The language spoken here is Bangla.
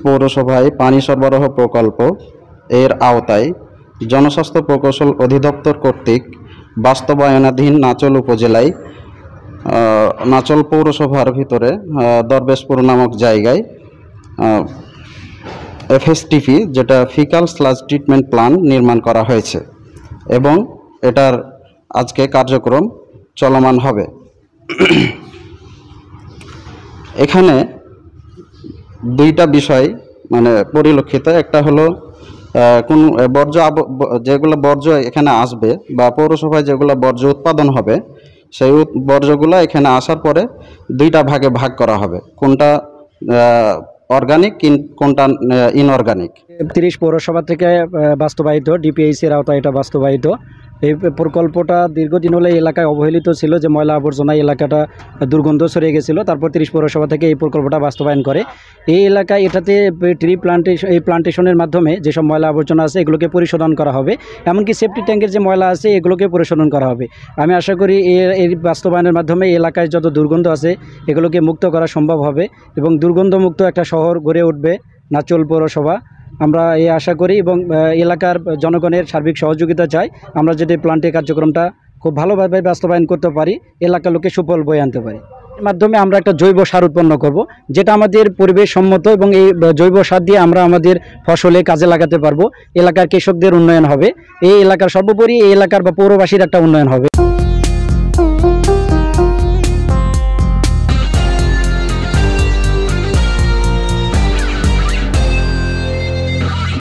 পৌরসভায় পানি সরবরাহ প্রকল্প এর আওতায় জনস্বাস্থ্য প্রকৌশল অধিদপ্তর কর্তৃক বাস্তবায়নাধীন নাচল উপজেলায় নাচল পৌরসভার ভিতরে দরবেশপুর নামক জায়গায় এফএসটিপি যেটা ফিকাল স্লাজ ট্রিটমেন্ট প্ল্যান্ট নির্মাণ করা হয়েছে এবং এটার আজকে কার্যক্রম চলমান হবে। এখানে দুইটা বিষয় মানে পরিলক্ষিত, একটা হলো কোন যেগুলো বর্জ্য এখানে আসবে বা পৌরসভায় যেগুলো বর্জ্য উৎপাদন হবে সেই বর্জ্যগুলো এখানে আসার পরে দুইটা ভাগে ভাগ করা হবে, কোনটা অর্গানিক কোনটা ইনঅর্গানিক। 30 পৌরসভা থেকে বাস্তবায়িত ডিপিএইচের আওতায় এটা বাস্তবায়িত। এই প্রকল্পটা দীর্ঘদিন হলে এলাকায় অবহেলিত ছিল, যে ময়লা আবর্জনা এলাকাটা দুর্গন্ধ ছড়িয়ে গেছিলো। তারপর 30 পৌরসভা থেকে এই প্রকল্পটা বাস্তবায়ন করে। এই এলাকায় এটাতে এই প্লান্টেশনের মাধ্যমে যেসব ময়লা আবর্জনা আছে এগুলোকে পরিশোধন করা হবে, এমনকি সেফটি ট্যাঙ্কের যে ময়লা আছে এগুলোকে পরিশোধন করা হবে। আমি আশা করি এই বাস্তবায়নের মাধ্যমে এলাকায় যত দুর্গন্ধ আছে এগুলোকে মুক্ত করা সম্ভব হবে এবং দুর্গন্ধমুক্ত একটা শহর গড়ে উঠবে নাচল পৌরসভা। আমরা এই আশা করি এবং এলাকার জনগণের সার্বিক সহযোগিতা চাই, আমরা যদি প্ল্যান্টের কার্যক্রমটা খুব ভালোভাবে বাস্তবায়ন করতে পারি, এলাকার লোকে সুফল বয়ে আনতে পারি। এর মাধ্যমে আমরা একটা জৈব সার উৎপন্ন করব, যেটা আমাদের পরিবেশ সম্মত এবং এই জৈব সার দিয়ে আমরা আমাদের ফসলে কাজে লাগাতে পারবো। এলাকার কৃষকদের উন্নয়ন হবে, এই এলাকার সর্বোপরি এই এলাকার বা পৌরবাসীর একটা উন্নয়ন হবে।